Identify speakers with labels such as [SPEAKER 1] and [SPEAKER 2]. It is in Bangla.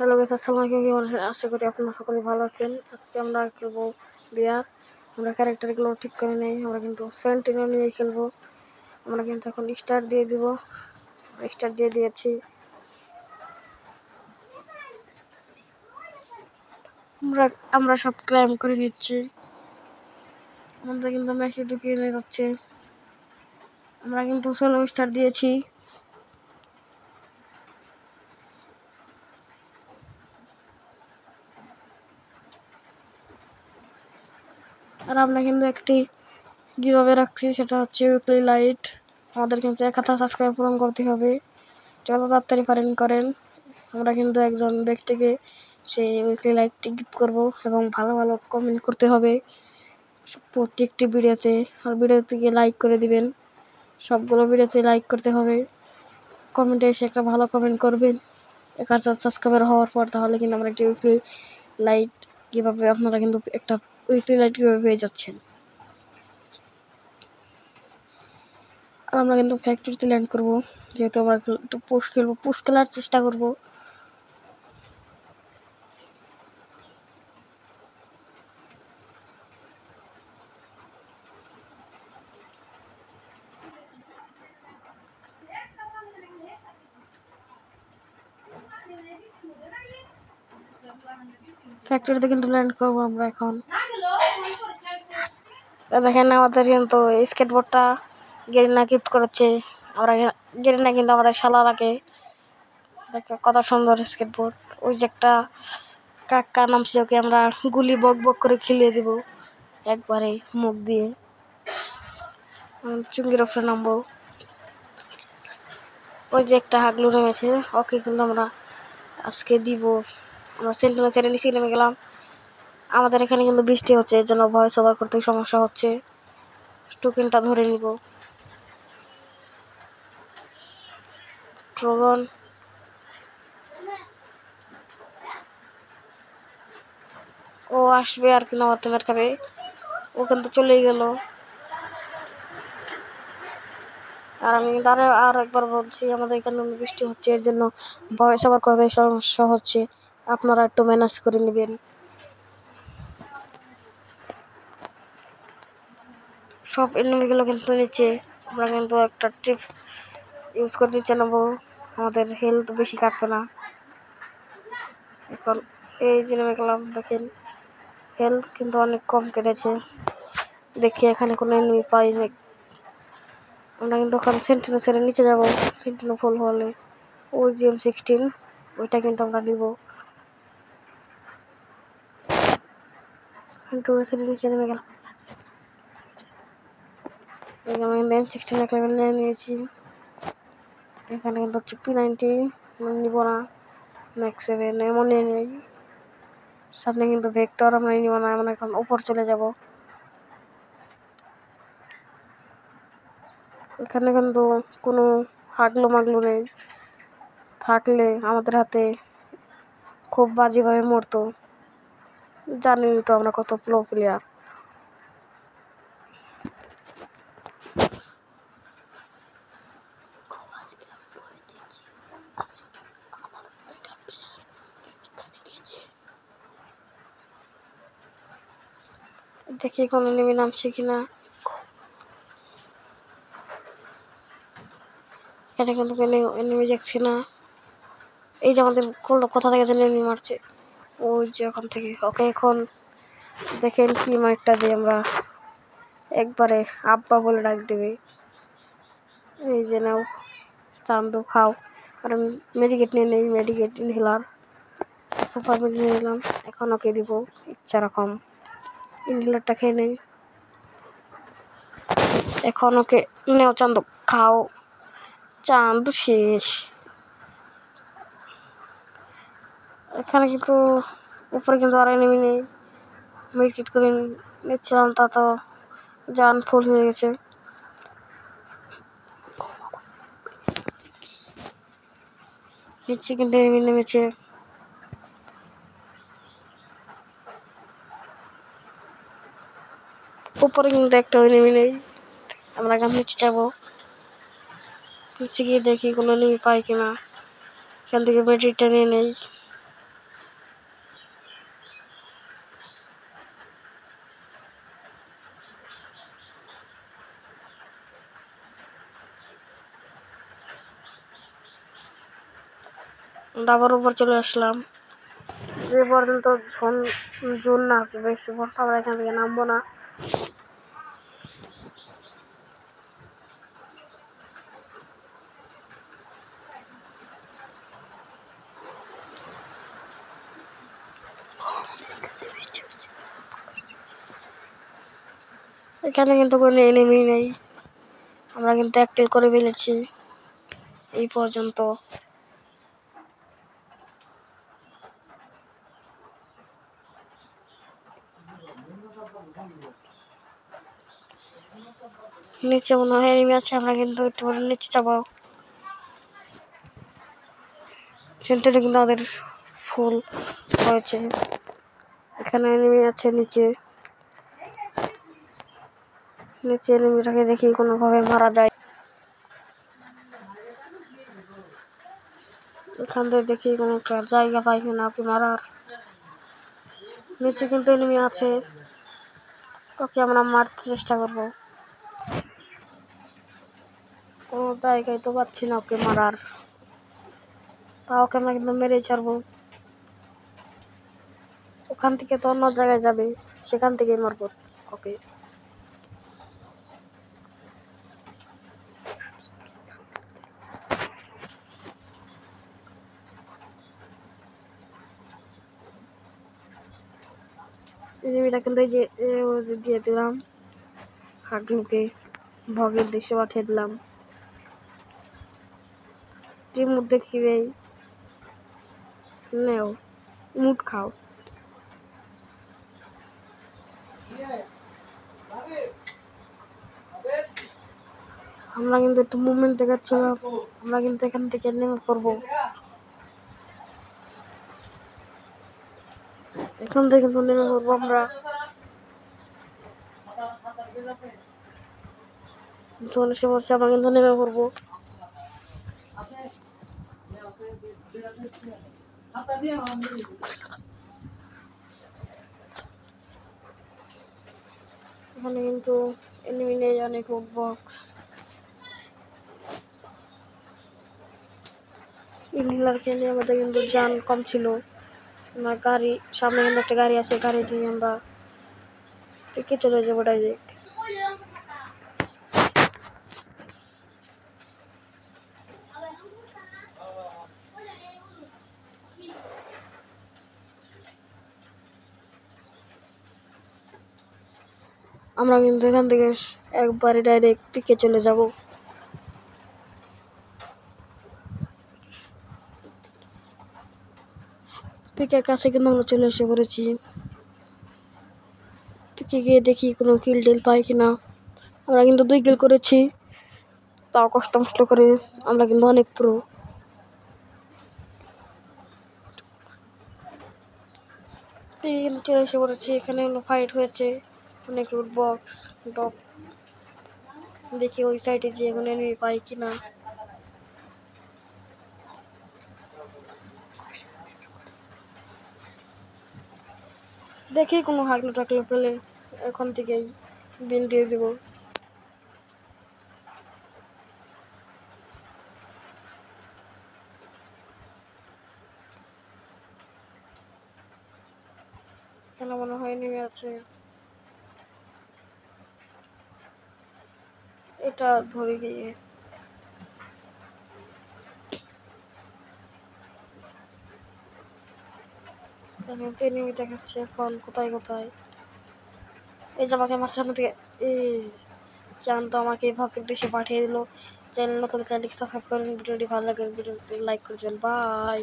[SPEAKER 1] হ্যালো গাইস, আসসালামু আলাইকুম। কেমন আছেন? আশা করি আপনারা সকলে ভালো আছেন। আজকে আমরা খেলবো বিয়ার। আমরা ক্যারেক্টারগুলো ঠিক করে নেই। আমরা কিন্তু সেন্টিনেল নিয়ে খেলবো। আমরা কিন্তু এখন স্টার্ট দিয়ে দিব। স্টার্ট দিয়ে দিয়েছি। আমরা সব ক্লাইম করে নিচ্ছি। আমাদের কিন্তু ম্যাচে ঢুকিয়ে নিয়ে যাচ্ছে। আমরা কিন্তু সোলো স্টার্ট দিয়েছি। আর আমরা কিন্তু একটি কিভাবে রাখছি, সেটা হচ্ছে উইকলি লাইট। আমাদের কিন্তু 1000 সাবস্ক্রাইব পূরণ করতে হবে। যত তাড়াতাড়ি পারেন করেন। আমরা কিন্তু একজন ব্যক্তিকে সেই উইকলি লাইটটি গিফট করব এবং ভালো ভালো কমেন্ট করতে হবে প্রত্যেকটি ভিডিওতে। আর ভিডিওতে গিয়ে লাইক করে দিবেন। সবগুলো ভিডিওতে লাইক করতে হবে। কমেন্টে এসে একটা ভালো কমেন্ট করবেন 1000 সাবস্ক্রাইবার হওয়ার পর। তাহলে কিন্তু আমরা একটি উইকলি লাইট কীভাবে আপনারা কিন্তু একটা উইকলি লাইট কীভাবে পেয়ে যাচ্ছেন। আর আমরা কিন্তু ফ্যাক্টরিতে ল্যান্ড করবো, যেহেতু আমরা একটু পুশ খেলার চেষ্টা করবো। ফ্যাক্টরিতে কিন্তু ল্যান্ড করবো আমরা এখন। দেখেন আমাদের কিন্তু স্কেটবোর্ডটা গেরিনা গিফট করেছে। আমরা গেরিনা কিন্তু আমাদের শালা রাখে। দেখো কত সুন্দর স্কেটবোর্ড। ওই যে একটা কাকা নামছে, ওকে আমরা গুলি বক বক করে খেলিয়ে দিব একবারে মুখ দিয়ে। চুঙ্গির ওপরে নামবো। ওই যে একটা হাগলু নেমেছে, ওকে কিন্তু আমরা আজকে দিব। আমরা সেন্টিনেল ছেড়ে নিচে নেমে গেলাম। আমাদের এখানে কিন্তু বৃষ্টি হচ্ছে, এর জন্য ভয়েস ওভার করতে সমস্যা হচ্ছে। টোকেনটা ধরে নিব। ড্রাগন ও আসবে আর কিন্তু আমার টিমের খাবে। ও কিন্তু চলেই গেল। আর আমি তারা আর একবার বলছি, আমাদের এখানে বৃষ্টি হচ্ছে, এর জন্য ভয়েস ওভার করতে সমস্যা হচ্ছে। আপনারা একটু ম্যানেজ করে নেবেন। সব এনিমিগুলো কিন্তু নিচে। আমরা কিন্তু একটা টিপস ইউজ করে নিচে নেবো, আমাদের হেলথ বেশি কাটবে না। এখন এই যে নেমে গেলাম, দেখেন হেলথ কিন্তু অনেক কম কেটেছে। দেখি এখানে কোনো এনিমি পাইনি। আমরা কিন্তু ওখানে সেন্টিনো ছেড়ে নিচে যাবো। সেন্টিনো ফুল হলে ওই GM16 ওইটা কিন্তু আমরা নিব। ছেড়ে নিচে নেমে গেলাম। আমি M16 এক লেভেল নিয়ে নিয়েছি। এখানে কিন্তু হচ্ছে P90 নিব না, ম্যাক্স 7 এমন নিয়ে নেই। সামনে কিন্তু ভেক্টর আমরা নিব না, আমরা এখন উপর চলে যাব। এখানে কিন্তু কোনো হাগলো মাগলো নেই, থাকলে আমাদের হাতে খুব বাজেভাবে মরতো। জানি তো আমরা কত প্রো প্লেয়ার। দেখি কোনো এনিমি নামছে কিনা। এখানে কিন্তু কোনো এনিমি দেখছি না। এই যে আমাদের কোথা থেকে যেন এনিমি মারছে, ওই যে ওখান থেকে। ওকে এখন দেখেন কি মাইকটা দিয়ে আমরা একবারে আব্বা বলে ডাক দেবে। এই যে নাও চান্দু খাও। আর আমি মেডিকেট নিয়ে নেই, মেডিকেট ইনহেলার সুপার মেড নিয়ে নিলাম। এখন ওকে দিব ইচ্ছা রকম। ইনহেলারটা খেয়ে নেই। এখন ওকে নেও চান্দু খাও। চাঁদ শেষ। এখানে কিন্তু উপরে কিন্তু আর এনিমি নেই। মেডিকেট করে নিচ্ছিলাম, তা তো জান ফুল হয়ে গেছে। নিচে কিন্তু এনিমি নেমেছে। উপরে কিন্তু একটা এনিমি নেই। আমরা এখন নিচে যাবো। নিচে গিয়ে দেখি কোনো এনিমি পাই কিনা। এখান থেকে ব্যাটারিটা নিয়ে নেই। ডাবার উপর চলে আসলাম। যে পর্যন্ত জুন না আসবে সে পর্যন্ত আমরা এখান থেকে নামবো না। এখানে কিন্তু কোনো এনিমি নেই, আমরা কিন্তু এক কিল করে ফেলেছি এই পর্যন্ত। নিচে মনে হয় এনিমি আছে, আমরা কিন্তু একটু পরে নিচে যাবো। সেন্টারে কিন্তু আমাদের ফুল হয়েছে। এখানে এনিমি আছে নিচে এনিমিটাকে দেখি কোনোভাবে মারা যায়। এখান থেকে দেখি কোনো একটা জায়গা পাই কিনা ওকে মারার। নিচে কিন্তু এনিমি আছে, ওকে আমরা মারতে চেষ্টা করবো। কোনো জায়গায় তো পাচ্ছি না ওকে মারার, তা ওকে আমরা কিন্তু মেরেই ছাড়বো। ওখান থেকে তো অন্য জায়গায় যাবে, সেখান থেকেই মারবো ওকে। এনিমিটা কিন্তু এই যে দিয়ে দিলাম, হাগলুকে ভগের দেশে পাঠিয়ে দিলাম। রিমোট দেখিবে নেও, মুট খাও। আমরা কিন্তু একটু মুভমেন্ট দেখাচ্ছিলাম, আমরা কিন্তু এখান থেকে নেমে পড়বো। এখান থেকে কিন্তু নেমে পড়বো আমরা। জোন এসে পড়ছে, আমরা কিন্তু নেমে পড়বো। এখানে কিন্তু এনিমি নেই, অনেক বক্স। ইনহেলারকে নিয়ে আমাদের কিন্তু যান কম ছিল। আমার গাড়ি সামনে কিন্তু একটা গাড়ি আছে, গাড়ি দিয়ে আমরা পিকে চলে যাবো ডাইরেক্ট। আমরা কিন্তু এখান থেকে একবারে ডাইরেক্ট পিকে চলে যাব। পিকের কাছে কিন্তু আমরা চলে এসে পড়েছি। পিকে গিয়ে দেখি কোনো কিল টিল পাই কিনা। আমরা কিন্তু 2 কিল করেছি, তাও কষ্ট মষ্ট করে। আমরা কিন্তু অনেক প্রো। কিন্তু চলে এসে পড়েছি, এখানে ফাইট হয়েছে অনেক লুট বক্স ডপ। দেখি ওই সাইডে যে এখন এনিমি পাই কিনা। দেখি কোনো হাগলো টাকলো পেলে এখন থেকেই বিন দিয়ে দেবো। এখানে মনে হয় নেমে আছে, এটা ধরে গিয়ে। এনিমি দেখাচ্ছে এখন কোথায় কোথায়। এই যে আমাকে আমার সামনে থেকে এই জানতো আমাকে এভাবে দেশে পাঠিয়ে দিল। চ্যানেল নতুন চ্যানেলটি সাবস্ক্রাইব করেন, ভিডিওটি ভালো লাগে ভিডিওটি লাইক করে দেবেন। বাই।